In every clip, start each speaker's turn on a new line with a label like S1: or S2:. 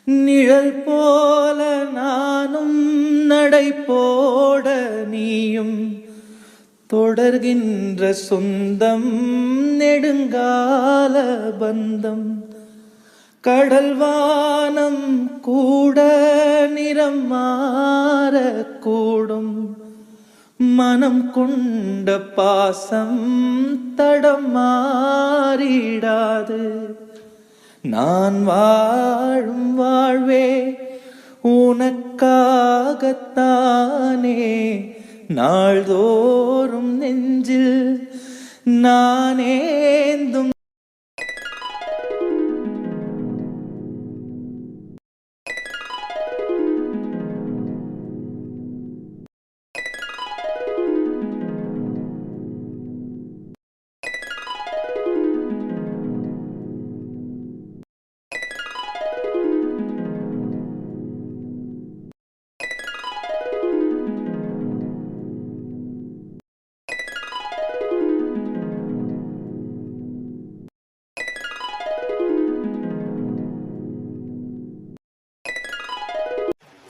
S1: நிழல் போல நானும் நடை போட நீயும் தொடர்கின்ற சொந்தம் நெடுங்கால பந்தம். கடல் வானம் கூட நிறம் மாறக்கூடும், மனம் கொண்ட பாசம் தடம் மாறிடாது. நான் வாழும் வாழ்வே உனக்காகத்தானே, நாள்தோறும் நெஞ்சில் நானேந்தும்.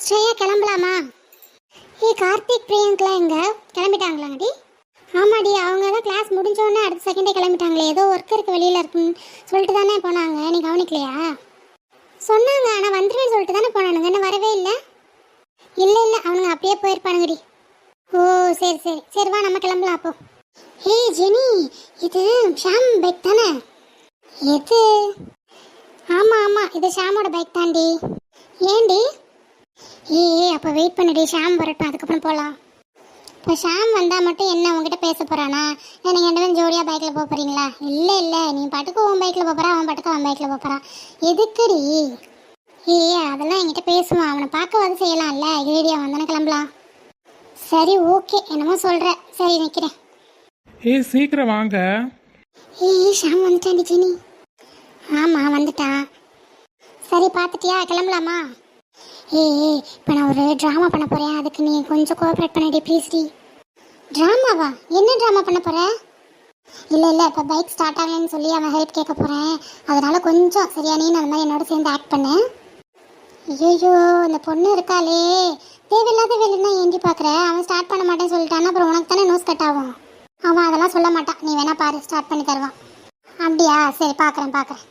S2: ஸ்ரேயா கிளம்பலாமா? கார்த்திக் பிரியங்கெலாம் எங்க கிளம்பிட்டாங்களாடி? ஆமாடி, அவங்க தான் கிளாஸ் முடிஞ்சோடனே அடுத்த செகண்டே கிளம்பிட்டாங்களே. ஏதோ ஒர்க் இருக்கு வெளியில் இருக்குன்னு சொல்லிட்டு தானே போனாங்க. நீ கவனிக்கலையா? சொன்னாங்க, ஆனால் வந்துடுவேன்னு சொல்லிட்டு தானே போனானுங்க. என்ன வரவே இல்லை? இல்லை அவனுங்க அப்படியே போயிருப்பானுங்கடி. ஓ சரி சரி சரி, வா நம்ம கிளம்பலாம் அப்போ. ஜெனி, இது ஷாம் பைக் தானே? எது? ஆமாம் இது ஷாமோட பைக் தாண்டி. ஏண்டி? அப்போ வெயிட் பண்ணிடி, ஷாம் வரட்டும், அதுக்கப்புறம் போகலாம். இப்போ ஷாம் வந்தால் மட்டும் என்ன உங்ககிட்ட பேச போகிறானா? நீங்கள் ரெண்டு பேரும் ஜோடியாக பைக்கில் போக போகிறீங்களா? இல்லை நீ பாட்டுக்கு உன் பைக்கில் போகிறா, அவன் பாட்டுக்கு அவன் பைக்கில் போகிறான். எதுக்குடி? அதெல்லாம் என்கிட்ட பேசுவான், அவனை பார்க்கவாது செய்யலாம்ல. ஏடியா வந்தானே கிளம்பலாம். சரி ஓகே, என்னமோ சொல்கிற. சரி நிற்கிறேன்.
S3: சீக்கிரம் வாங்க.
S2: ஷாம் வந்துட்டாண்டி ஜெனி. ஆமாம் வந்துட்டான். சரி பார்த்துட்டியா, கிளம்பலாமா? இப்போ நான் ஒரு ட்ராமா பண்ண போகிறேன், அதுக்கு நீ கொஞ்சம் கோஆப்ரேட் பண்ணிடி ப்ளீஸ்டி. ட்ராமாவா? என்ன ட்ராமா பண்ண போகிற? இல்லை இப்போ பைக் ஸ்டார்ட் ஆகலைன்னு சொல்லி அவன் ஹெல்ப் கேட்க போகிறேன். அதனால் கொஞ்சம் சரியா நீ அந்த மாதிரி என்னோட சேர்ந்து ஆக்ட் பண்ணு. ஐயோ இந்த பொண்ணு இருக்காளே, தேவையில்லாத வேலைன்னா ஏஞ்சி பார்க்குற. அவன் ஸ்டார்ட் பண்ண மாட்டேன்னு சொல்லிட்டான்னா அப்புறம் உனக்கு தானே நோஸ் கட் ஆகும். அவன் அதெல்லாம் சொல்ல மாட்டான், நீ வேணா பாரு, ஸ்டார்ட் பண்ணி தருவான். அப்படியா? சரி பார்க்குறேன்.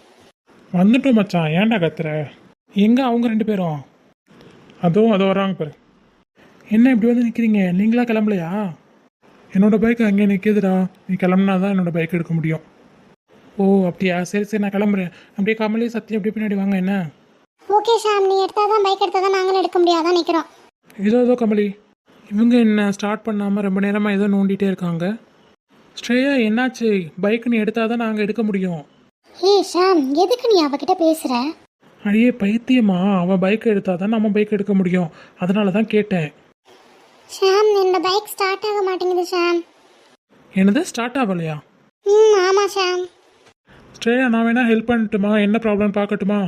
S3: வந்துட்டோம் மச்சான், ஏன்டா கத்துற? எங்கே அவங்க ரெண்டு பேரும்? அதோ வராங்க பாரு. என்ன இப்படி வந்து நிற்கிறீங்க? நீங்களா கிளம்பலையா? என்னோடய பைக் அங்கே நிற்கிதுடா, நீ கிளம்புனா தான் என்னோடய பைக் எடுக்க முடியும். ஓ அப்படியா? சரி நான் கிளம்புறேன். அப்படியே கமலே சத்தியம் அப்படியே பின்னாடி வாங்க. என்ன?
S2: ஓகே ஷாம், நீ எடுத்தால் தான் பைக் எடுத்தால் தான் நாங்களும் எடுக்க முடியாதான் நிற்கிறோம்.
S3: ஏதோ கமலி, இவங்க என்ன ஸ்டார்ட் பண்ணாமல் ரொம்ப நேரமாக ஏதோ நோண்டிகிட்டே இருக்காங்க. ஸ்ட்ரேயா என்னாச்சு? பைக் நீ எடுத்தால் தான் நாங்கள் எடுக்க முடியும்.
S2: ஷாம், எதுக்கு நீ அவகிட்ட பேசுகிற?
S3: அடியே பைத்தியமா, அவன் பைக் எடுத்தால் தான் நம்ம பைக் எடுக்க முடியும், அதனால தான் கேட்டேன்.
S2: ஷாம், என்னோட பைக் ஸ்டார்ட் ஆக மாட்டேங்குது ஷாம்.
S3: என்னது ஸ்டார்ட் ஆகலையா?
S2: ஆமாம் ஷாம்.
S3: ஸ்ட்ரேயா நான் வேணா ஹெல்ப் பண்ணட்டுமா? என்ன ப்ராப்ளம் பார்க்கட்டுமா?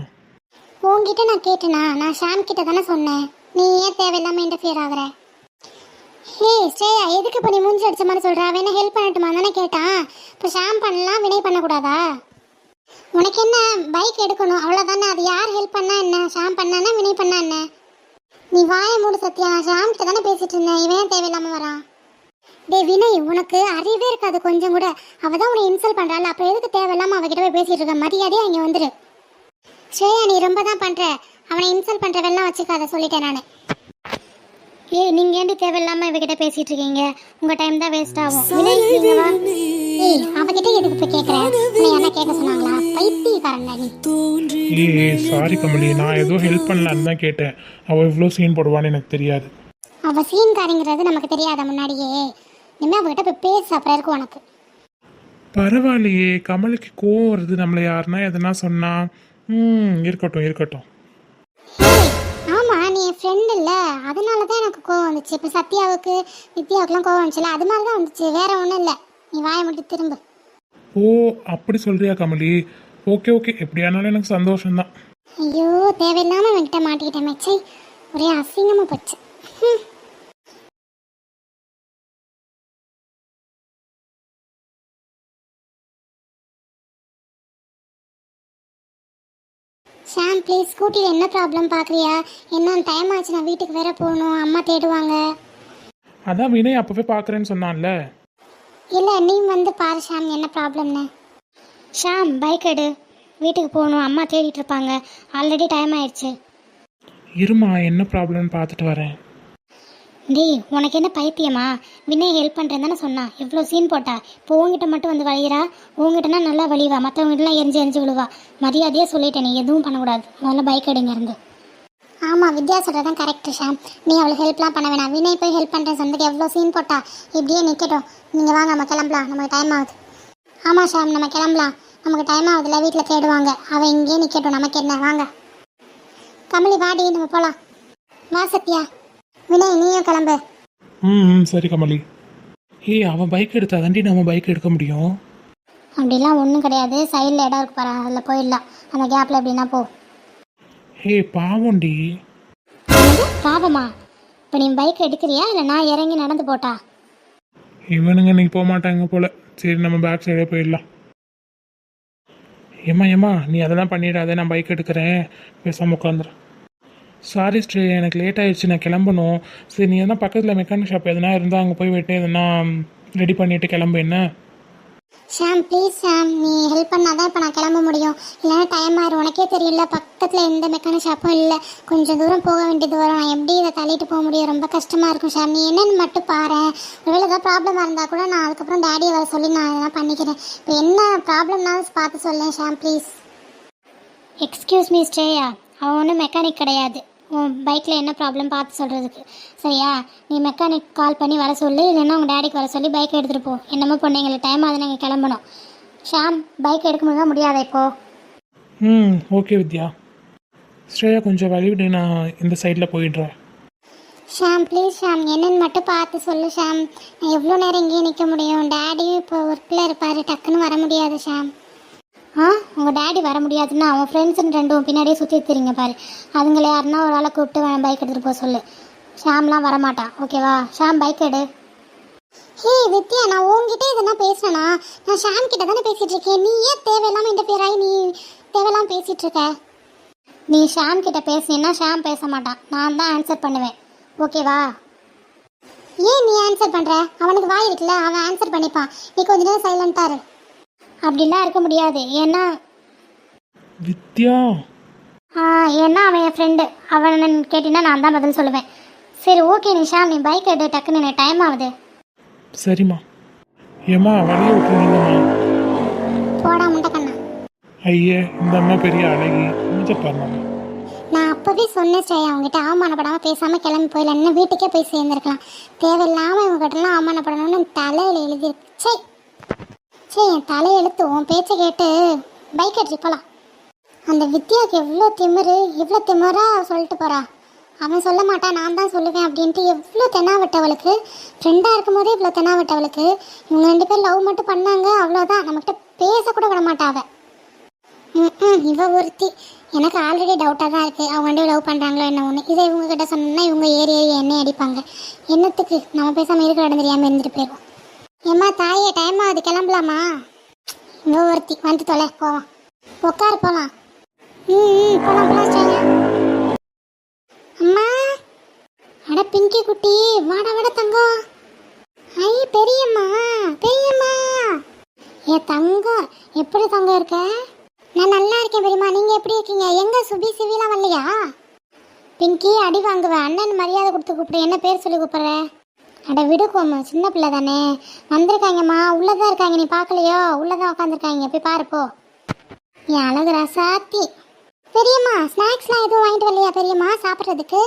S2: உங்ககிட்ட நான் கேட்டேனா? நான் ஷாம் கிட்ட தானே சொன்னேன். நீ ஏன் தேவையில்லாமல் இன்டர்ஃபியர் ஆகுற? ஸ்ரேயா, எதுக்கு இப்போ நீ மூஞ்சி அடிச்ச மாதிரி சொல்கிறா? வேணா ஹெல்ப் பண்ணட்டுமா தானே கேட்டான். இப்போ ஷாம் பண்ணலாம், வினய் பண்ணக்கூடாதா? உனக்கு என்ன, பைக் எடுக்கணும் அவ்வளோதானே. அது யார் ஹெல்ப் பண்ணா என்ன? ஷாம் பண்ணானா வினய் பண்ணா என்ன? நீ வாயை மூடு சத்யா. நான் ஷாம் கிட்ட தானே பேசிட்டு இருந்தேன், இவன் தேவையில்லாமல் வரான். வினய், உனக்கு அறிவே இருக்காது கொஞ்சம் கூட. அவள் தான் உன்னை இன்சல்ட் பண்ணுறாள், அப்புறம் எதுக்கு தேவையில்லாமல் அவகிட்ட போய் பேசிட்டு இருக்க? மரியாதையா இங்கே வந்துடு. ஸ்ரேயா, நீ ரொம்ப தான் பண்ணுற. அவனை இன்சல்ட் பண்ணுற வெள்ளம் வச்சுக்காத, சொல்லிட்டேன் நான். நீங்கள் ஏண்டி தேவையில்லாமல் இவகிட்ட பேசிட்டு இருக்கீங்க? உங்கள் டைம் தான் வேஸ்ட் ஆகும். வினய், நீங்க வா. அவகிட்ட எதுக்கு போய் கேட்குறேன்? உன்னை என்ன கேட்க சொன்னாங்களா? பைத்தியக்காரன் நீ.
S3: சாரி கமலி, நான் ஏதோ ஹெல்ப் பண்ணலான்னு தான் கேட்டேன். அவள் இவ்வளோ சீன் போடுவான்னு எனக்கு தெரியாது.
S2: அவள் சீன்காரிங்கிறது நமக்கு தெரியாத முன்னாடியே. இனிமேல் அவகிட்ட போய் பேச அப்புறம் இருக்கும் உனக்கு.
S3: பரவாயில்லையே, கமலுக்கு கோவம் வருது நம்மளை யாருன்னா எதனா சொன்னா. இருக்கட்டும்.
S2: ஆமாம், நீ என் ஃப்ரெண்ட் இல்லை, அதனால தான் எனக்கு கோவம் வந்துச்சு. இப்போ சத்யாவுக்கு வித்யாவுக்குலாம் கோவம் வந்துச்சுல, அது மாதிரி தான் வந்துச்சு, வேற ஒன்றும் இல்லை. நீ வாயை மட்டும் திரும்ப.
S3: ஓ அப்படி சொல்றியா கமலி? ஓகே எப்படியானாலும் எனக்கு சந்தோஷம்தான்.
S2: ஐயோ தேவையில்லாமல் என்கிட்ட மாட்டிக்கிட்டேன் மெச்சை. ஒரே அசிங்கமாக போச்சு. ஷாம் ப்ளீஸ் ஸ்கூட்டியில் என்ன ப்ராப்ளம் பார்க்குறியா? என்ன டைம் ஆச்சு, நான் வீட்டுக்கு வேற போகணும், அம்மா தேடுவாங்க.
S3: அதான் வினய் அப்பவே பார்க்குறேன்னு சொன்னான்ல.
S2: இல்லை நீ வந்து பாரு ஷாம், என்ன ப்ராப்ளம்னு. ஷாம் பைக் எடு, வீட்டுக்கு போகணும், அம்மா தேடிட்டு இருப்பாங்க, ஆல்ரெடி டைம் ஆயிடுச்சு.
S3: இருமா, என்ன ப்ராப்ளம்னு பார்த்துட்டு வரேன்.
S2: டேய் உனக்கு என்ன பைத்தியமா? வினய் ஹெல்ப் பண்ணுறேன் தானே சொன்னான், எவ்வளோ சீன் போட்டா. இப்போ உங்ககிட்ட மட்டும் வந்து வழிகிறா, உங்ககிட்டனா நல்லா வழிவா, மற்றவங்ககிட்டலாம் எரிஞ்சு விழுவா. மரியாதையாக சொல்லிட்டேன், நீ எதுவும் பண்ணக்கூடாது. முதல்ல பைக் எடுங்க இருந்து. ஆமாம் வித்யா சொல்கிறதான் கரெக்டு ஷாம், நீ அவளுக்கு ஹெல்ப்லாம் பண்ண வேணாம். வினய் போய் ஹெல்ப் பண்ணுறேன் சொன்னதுக்கு எவ்வளோ சீன் போட்டா. இப்படியே நிற்கட்டும், நீங்கள் வாங்க நம்ம கிளம்பலாம், நமக்கு டைம் ஆகுது. ஆமாம் ஷாம் நம்ம கிளம்பலாம், நமக்கு டைம் ஆகுதுல்ல, வீட்டில் தேடுவாங்க. அவள் இங்கேயே நிற்கட்டும், நமக்கு என்ன, வாங்க. கமலி வாடி நம்ம போகலாம். வா சத்யா. வினய் நீயும் கிளம்பு.
S3: சரி கமலி. அவன் பைக் எடுத்தா தாண்டி நம்ம பைக் எடுக்க முடியும்.
S2: அப்படிலாம் ஒன்றும் கிடையாது, சைடில் இடம் இருக்கு பாரு, அதில் போயிடலாம். அந்த கேப்பில் எப்படின்னா போ.
S3: பாவம்டி.
S2: பாவமா? இப்போ நீ பைக் எடுக்கிறியா இல்லை நான் இறங்கி நடந்து போட்டா?
S3: இவனுங்க இன்னைக்கு போக மாட்டாங்க போல. சரி நம்ம பேக் சைடே போயிடலாம். ஏம்மா நீ அதெல்லாம் பண்ணிடாத, நான் பைக் எடுக்கிறேன், பேசாமல் உட்காந்துரு. சாரி ஸ்ரீ, எனக்கு லேட் ஆயிடுச்சு, நான் கிளம்பணும். சரி நீ எதனா பக்கத்தில் மெக்கானிக் ஷாப் எதனா இருந்தால் அங்கே போய் விட்டு எதனா ரெடி பண்ணிவிட்டு கிளம்பு. என்ன
S2: ஷாம் ப்ளீஸ் ஷாம், நீ ஹெல்ப் பண்ணாதான் இப்போ நான் கிளம்ப முடியும், இல்லைன்னா டைம் ஆயிரும். உனக்கே தெரியல, பக்கத்தில் எந்த மெக்கானிக் ஷாப்பும் இல்லை, கொஞ்சம் தூரம் போக வேண்டியது வரும். நான் எப்படி இதை தள்ளிட்டு போக முடியும்? ரொம்ப கஷ்டமாக இருக்கும் ஷாம், நீ என்னென்னு மட்டும் பாரு. ஒருவேளை ஏதாவது ப்ராப்ளமாக இருந்தால் கூட நான் அதுக்கப்புறம் டேடியை வர சொல்லி நான் இதெல்லாம் பண்ணிக்கிறேன். இப்போ என்ன ப்ராப்ளம்னாலும் பார்த்து சொல்லேன் Sham please. Excuse me Shreya, அவன் ஒன்றும் மெக்கானிக் கிடையாது, உன் பைக்கில் என்ன ப்ராப்ளம் பார்த்து சொல்கிறதுக்கு. சரியா? நீ மெக்கானிக் கால் பண்ணி வர சொல்லி, இல்லைன்னா உங்கள் டேடிக்கு வர சொல்லி பைக் எடுத்துகிட்டு போ. என்னமோ பொண்ணு, எங்களுக்கு டைம் ஆகுது, நாங்கள் கிளம்பணும். ஷாம் பைக் எடுக்க முடியாது, முடியாதா இப்போது?
S3: ஓகே வித்யா. ஸ்ரேயா கொஞ்சம் வழிவிடு, நான் இந்த சைடில் போயிடுறேன்.
S2: ஷாம் ப்ளீஸ் ஷாம், என்னென்னு மட்டும் பார்த்து சொல்லு ஷாம். நான் எவ்வளோ நேரம் இங்கேயே நிற்க முடியும்? டேடியும் இப்போ ஒர்க்கில் இருப்பார், டக்குன்னு வர முடியாது ஷாம். உங்கள் டேடி வர முடியாதுன்னா அவன் ஃப்ரெண்ட்ஸுன்னு ரெண்டும் பின்னாடியே சுற்றி தெரியுங்க பாரு, அதுங்களை யாருன்னா ஒரு ஆளை கூப்பிட்டு பைக் எடுத்துகிட்டு போக சொல்லு. ஷாம்லாம் வரமாட்டான், ஓகேவா? ஷாம் பைக் எடு. வித்யா, நான் உங்ககிட்ட இதெல்லாம் பேசுனேனா? நான் ஷாம் கிட்ட தானே பேசிகிட்டு இருக்கேன், நீ ஏன் தேவையில்லாமல் இன்டர்ஃபியர் ஆகி நீ தேவையில்லாமல் பேசிகிட்டு இருக்க? நீ ஷாம் கிட்ட பேசினீன்னா ஷாம் பேச மாட்டான், நான் தான் ஆன்சர் பண்ணுவேன், ஓகேவா? ஏன் நீ ஆன்சர் பண்ணுற? அவனுக்கு வாய் இருக்குல்ல, அவன் ஆன்சர் பண்ணிப்பான், நீ கொஞ்ச நேரம் சைலண்ட்டாக இரு. அப்படிலாம் இருக்க முடியாது, ஏன்னா
S3: வித்யா
S2: ஏன்னா அவன் என் ஃப்ரெண்டு, அவன் கேட்டினா நான் தான் பதில் சொல்லுவேன். சரி ஓகே நிஷா, நீ பைக் எடு, டக்குன்னு எனக்கு டைம் ஆகுது.
S3: சரிம்மா. ஏம்மா வழியை விட்டுருங்கம்மா.
S2: போடா முண்டை கண்ணா.
S3: ஐயே, இந்த அம்மா பெரிய அழகி, கொஞ்சம் பாருங்க.
S2: நான் அப்போவே சொன்னேன் ஸ்ரேயா, அவங்ககிட்ட அவமானப்படாமல் பேசாமல் கிளம்பி போயிடலன்னு வீட்டுக்கே போய் சேர்ந்துருக்கலாம். தேவையில்லாமல் இவங்ககிட்டலாம் அவமானப்படணும்னு தலையில் எழுதிருச்சு. சரி என் தலையெழுத்து, உன் பேச்சை கேட்டு பைக் எடுத்து போகலாம். அந்த வித்யாவுக்கு எவ்வளோ திமிரு, இவ்வளோ திமிராக சொல்லிட்டு போகிறா. அவன் சொல்ல மாட்டான், நான் தான் சொல்லுவேன் அப்படின்ட்டு எவ்வளோ தென்னாவிட்டவளுக்கு. ஃப்ரெண்டாக இருக்கும் போதே இவ்வளோ தென்னாவிட்டவளுக்கு. இவங்க 2 பேர் லவ் மட்டும் பண்ணாங்க, அவ்வளோதான், நம்மக்கிட்ட பேசக்கூட விட மாட்டாவ. இவ ஒருத்தி. எனக்கு ஆல்ரெடி டவுட்டாக தான் இருக்குது, அவங்க 2 லவ் பண்ணுறாங்களோ என்ன ஒன்று. இதை இவங்ககிட்ட சொன்னோன்னா இவங்க ஏறி எண்ணெய் அடிப்பாங்க. என்னத்துக்கு நம்ம பேசாமல் இருக்க இடம் தெரியாமல் இருந்துட்டு போயிடுவோம். ஏம்மா தாயே, டைம் ஆகுது, கிளம்பலாமா? இவ ஒருத்தி வந்து தொலை, போவோம். உட்காரு போகலாம். போகலாம் போகலாம் ஸ்ரேயா. அம்மா, அட பிங்கி குட்டி, வாடா வாடா தங்கம். ஐ பெரியம்மா, பெரியம்மா. தங்கம், எப்படி தங்கம் இருக்க? நான் நல்லா இருக்கேன் பெரியம்மா, நீங்கள் எப்படி இருக்கீங்க? எங்கே சுபி சிவிலாம் வரலையா? பிங்கி அடி வாங்குவேன், அண்ணன் மரியாதை கொடுத்து கூப்பிடு, என்ன பேர் சொல்லி கூப்பிட்ற? அட விடுக்கோம்மா, சின்ன பிள்ளை தானே. வந்திருக்காங்கம்மா, உள்ளதான் இருக்காங்க, நீ பார்க்கலையோ? உள்ளதான் உட்காந்துருக்காங்க, போய் பாருப்போ. என் அழகு ராசாத்தி. பெரியம்மா ஸ்நாக்ஸ்லாம் எதுவும் வாங்கிட்டு வரலையா பெரியம்மா சாப்பிட்றதுக்கு?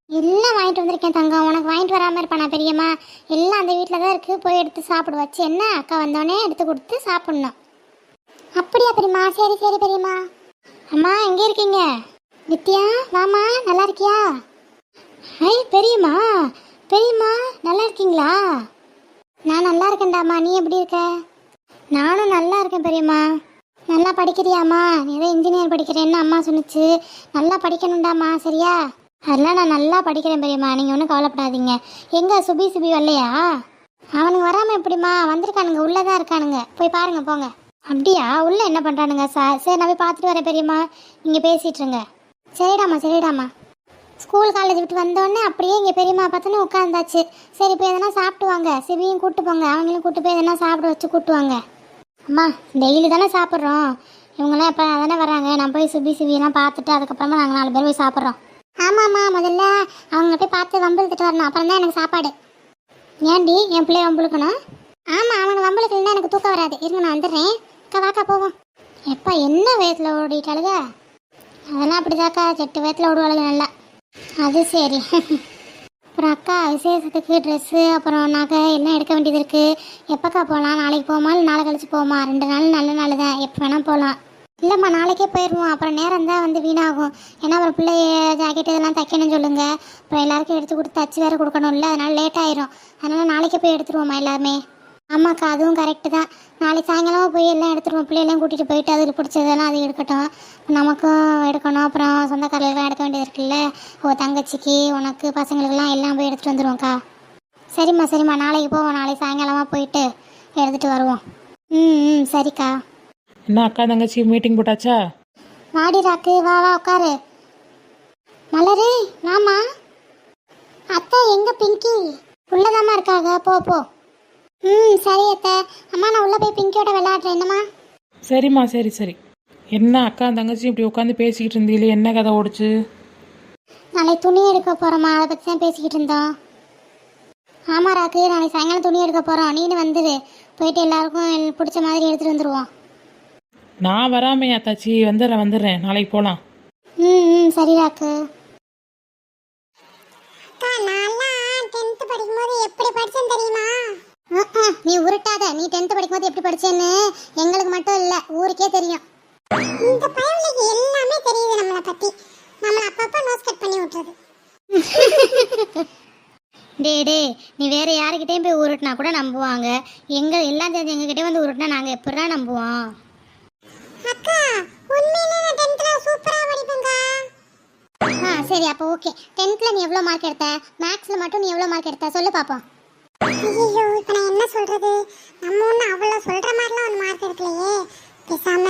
S2: எல்லாம் வாங்கிட்டு வந்திருக்கேன் தங்கம், உனக்கு வாங்கிட்டு வராமல் இருப்பானா பெரியம்மா? எல்லாம் அந்த வீட்டில் தான் இருக்குது, போய் எடுத்து சாப்பிடு. வச்சு என்ன அக்கா வந்தோடனே எடுத்து கொடுத்து சாப்பிட்ணும். அப்படியா பெரியம்மா? சரி சரி பெரியம்மா. அம்மா எங்கே இருக்கீங்க? வித்யா வாமா, நல்லா இருக்கியா? ஐ பெரியம்மா, பெரியம்மா நல்லா இருக்கீங்களா? நான் நல்லா இருக்கேன்டாம்மா, நீ எப்படி இருக்க? நானும் நல்லா இருக்கேன் பெரியம்மா. நல்லா படிக்கிறியாம்மா? ஏதோ இன்ஜினியர் படிக்கிறேன்னு அம்மா சொன்னிச்சு, நல்லா படிக்கணுண்டாம்மா, சரியா? அதெல்லாம் நான் நல்லா படிக்கிறேன் பெரியம்மா, நீங்கள் ஒன்றும் கவலைப்படாதீங்க. எங்கே சுபி வரலையா? அவனுங்க வராமல் எப்படிம்மா? வந்திருக்கானுங்க, உள்ளே தான் இருக்கானுங்க, போய் பாருங்கள் போங்க. அப்படியா? உள்ள என்ன பண்ணுறானுங்க சார்? சரி நான் போய் பார்த்துட்டு வரேன் பெரியம்மா, நீங்கள் பேசிகிட்டு இருங்க. சரிடாம்மா. ஸ்கூல் காலேஜ் விட்டு வந்தோடனே அப்படியே இங்கே பெரியம்மா பார்த்தோன்னே உட்காந்தாச்சு. சரி இப்போ எதனா சாப்பிட்டு வாங்க, சிவியும் கூப்பிட்டு போங்க, அவங்களும் கூப்பிட்டு போய் எதனா சாப்பிட வச்சு கூப்பிட்டு வாங்க. அம்மா டெய்லி தானே சாப்பிட்றோம், இவங்களாம் எப்போ தானே வராங்க, நான் போய் சிவியெல்லாம் பார்த்துட்டு அதுக்கப்புறமா நாங்கள் 4 பேர் போய் சாப்பிட்றோம். ஆமாம்மா, முதல்ல அவங்க போய் பார்த்து வம்புழுத்துட்டு வரணும், அப்புறம் தான் எனக்கு சாப்பாடு. ஏன்டி என் பிள்ளைய வம்புழுக்கணும்? ஆமாம், அவனுக்கு வம்புழுக்கலன்னா எனக்கு தூக்கம் வராது. இருங்க நான் வந்துடுறேன். அக்கா வாக்கா போவோம். எப்போ என்ன வயத்தில் ஓடிட்டாளுங்க? அதெல்லாம் அப்படிதாக்கா, 8 வயத்தில் ஓடுவாளுங்க நல்லா. அது சரி. அப்புறம் அக்கா விசேஷத்துக்கு ட்ரெஸ்ஸு அப்புறம் நகை எல்லாம் எடுக்க வேண்டியது இருக்குது. எப்போக்கா போகலாம்? நாளைக்கு போமா இல்லை நாளை கழிச்சு போமா? 2 நாள் நல்ல நாள் தான், எப்போ வேணால் போகலாம். இல்லைம்மா நாளைக்கே போயிடுவோம், அப்புறம் நேரம் தான் வந்து வீணாகும். ஏன்னா அப்புறம் பிள்ளைய ஜாக்கெட் இதெல்லாம் தைக்கணும்னு சொல்லுங்கள், அப்புறம் எல்லாருக்கும் எடுத்து கொடுத்து தச்சு வேறு கொடுக்கணும்ல, அதனால் லேட் ஆயிரும். அதனால் நாளைக்கே போய் எடுத்துருவோம்மா எல்லாருமே. ஆமாக்கா அதுவும் கரெக்டு தான். நாளைக்கு சாயங்காலமாக போய் எல்லாம் எடுத்துருவோம், பிள்ளையெல்லாம் கூட்டிகிட்டு போயிட்டு அதுக்கு பிடிச்சதெல்லாம் அது எடுக்கட்டும், நமக்கும் எடுக்கணும். அப்புறம் சொந்தக்காரர்களும் எடுக்க வேண்டியது இருக்குல்ல, தங்கச்சிக்கு உனக்கு பசங்களுக்கெல்லாம் எல்லாம் போய் எடுத்துகிட்டு வந்துடுவோம்க்கா. சரிம்மா நாளைக்கு போவோம், நாளைக்கு சாயங்காலமாக போயிட்டு எடுத்துகிட்டு வருவோம். சரிக்கா.
S4: என்ன அக்கா தங்கச்சி மீட்டிங் போட்டாச்சா?
S2: வாடி ராக்கு, வா உட்காரு. மலரு வாமா. அத்தை எங்க பிங்கி? உள்ளதாம்மா இருக்காங்க, போ. சரி அத்தை. அம்மா நான் உள்ள போய் பிங்கியோட விளையாடுறேன். என்னம்மா?
S4: சரிம்மா சரி. என்ன அக்கா தங்கச்சி இப்படி உட்காந்து பேசிக்கிட்டு இருந்தீங்களே, என்ன கதை ஓடிச்சு?
S2: நாளைக்கு துணி எடுக்க போகிறோம்மா, அதை பற்றி தான் பேசிக்கிட்டு இருந்தோம். ஆமாம் ராக்கு, நாளைக்கு சாயங்காலம் துணி எடுக்க போகிறோம், நீனு வந்துடு. போயிட்டு எல்லாருக்கும் பிடிச்ச மாதிரி எடுத்துகிட்டு வந்துடுவோம்.
S4: நான் வராமையா தாச்சி? வந்துடுறேன், நாளைக்கு போகலாம்.
S2: சரி ராக்கு. படிக்கும்போது எப்படி படிச்சேன்னு தெரியுமா? நீ உருட்டாத. நீ 10th படிக்கும்போது எப்படி படிச்சேன்னு எங்களுக்கு மட்டும் இல்ல, ஊருக்கே தெரியும். இந்த பையனுக்கு எல்லாமே தெரியுது நம்மளை பத்தி. நம்மள அப்பப்ப நோஸ் கட் பண்ணி விட்டுறது. டே நீ வேற யாருக்கிட்டையும் போய் உருட்டினா கூட நம்புவாங்க, எல்லாம் தெரிஞ்சு எங்ககிட்டே வந்து உருட்டினா நாங்கள் எப்படா நம்புவோம்? அக்கா உண்மையிலே நான் 10thல சூப்பரா படிப்பேன்க்கா. சரி அப்போ ஓகே. 10thல நீ எவ்வளோ மார்க் எடுத்த? மேக்ஸில் மட்டும் நீ எவ்வளோ மார்க் எடுத்த சொல்லு பார்ப்போம். ஐயோ இப்போ நான் என்ன சொல்கிறது? நம்ம ஒன்று அவ்வளோ சொல்கிற மாதிரிலாம் ஒரு மார்க் எடுக்கலையே. பேசாம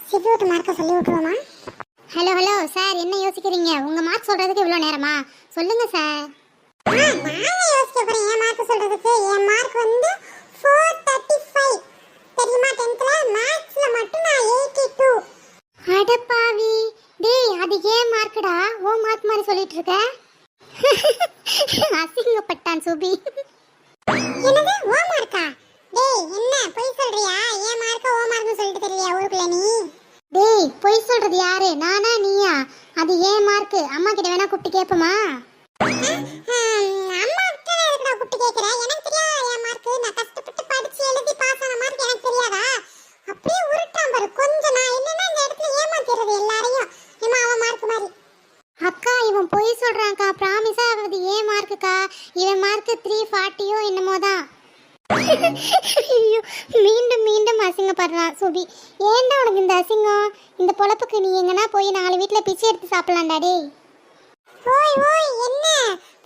S2: சிவியோட மார்க்கை சொல்லி விட்டுருவோமா? ஹலோ சார், என்ன யோசிக்கிறீங்க? உங்கள் மார்க் சொல்கிறதுக்கு இவ்வளோ நேரமா? சொல்லுங்கள் சார். நான் யோசிக்க போகிறேன் என் மார்க் சொல்கிறதுக்கு. என் மார்க் வந்து 435 தெரியுமா? 10thல மேக்ஸில் மட்டும் நான் 82. அடப்பாவி டேய், அது ஏன் மார்க்குடா? ஓ மார்க் மாதிரி சொல்லிட்டு இருக்க. அசிங்கப்பட்டான் சுபி. என்னது ஓ மார்க்கா? டேய் என்ன பொய் சொல்றியா? ஏன் மார்க்க ஓ மார்க்னு சொல்லிட்டு தெரியலையா ஊருக்குள்ள நீ? டேய் பொய் சொல்றது யாரு, நானா நீயா? அது ஏன் மார்க். அம்மா கிட்ட வேணா கூப்பிட்டு கேப்பமா? அம்மா கிட்ட எதுக்குடா கூப்பிட்டு கேக்குற? எனக்கு தெரியாதா என் மார்க்? நான் கஷ்டப்பட்டு படிச்சு எழுதி பாஸ் ஆன மார்க் எனக்கு தெரியாதா? அப்படியே உருட்டான் பாரு கொஞ்சம். நான் என்னன்னா இந்த இடத்துல ஏமாத்திடுறது எல்லாரையும். ஏமா அவன் மார்க் மாதிரி. அக்கா இவன் பொய் சொல்றான்க்கா, ப்ராமிஸா அது ஏன் மார்க்குக்கா. இவன் மார்க் 340யோ என்னமோ தான். மீண்டும் அசிங்கப்படுறான் சுபி. ஏன்டா உனக்கு இந்த அசிங்கம்? இந்த பொழப்புக்கு நீ எங்கன்னா போய் 4 வீட்டில் பிச்சை எடுத்து சாப்பிடலாம்டா டேய். ஓய் என்ன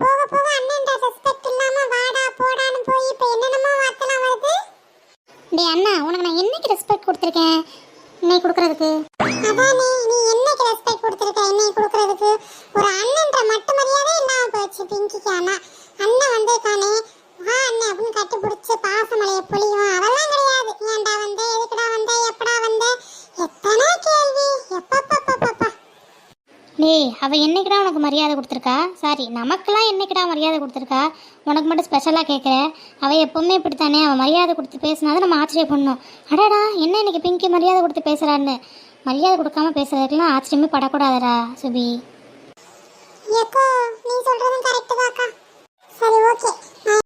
S2: போக போக அண்ணன்டா ரெஸ்பெக்ட் இல்லாம வாடா போடான்னு போய் இப்போ என்னென்னமோ வார்த்தைலாம் வருது. டேய் அண்ணா, உனக்கு நான் என்னைக்கு ரெஸ்பெக்ட் கொடுத்துருக்கேன் இன்னைக்கு கொடுக்கறதுக்கு? அதானே, நீ என்னைக்கு ரெஸ்பெக்ட் கொடுத்துருக்க இன்னைக்கு கொடுக்கறதுக்கு? ஒரு அண்ணன்ற மட்டு மரியாதை இல்லாம போச்சு பிங்கிக்கு. ஆனா அண்ணன் வந்திருக்கானே, வா அண்ணன் அப்படின்னு கட்டி பிடிச்சி பாசமலையை பொழியும் அதெல்லாம் கிடையாது. ஏன்டா வந்த, எதுக்குடா வந்த, எப்படா வந்த, எத்தனை கேள்வி. எப்பப்பப்பப்பப்பா. டேய் அவ என்னைக்குடா உனக்கு மரியாதை கொடுத்துருக்கா? சாரி நமக்கெல்லாம் என்னைக்குடா மரியாதை கொடுத்துருக்கா? உனக்கு மட்டும் ஸ்பெஷலாக கேட்குறேன். அவள் எப்போவுமே இப்படித்தானே, அவள் மரியாதை கொடுத்து பேசினாதான் நம்ம ஆச்சரியப்படணும். அடாடா என்ன இன்னைக்கு பிங்கி மரியாதை கொடுத்து பேசுகிறான்னு. மரியாதை கொடுக்காம பேசுறதுக்கெல்லாம் ஆச்சரியமே படக்கூடாதுடா சுபி. நீ சொல்றதும் கரெக்ட் தான்க்கா. சரி ஓகே.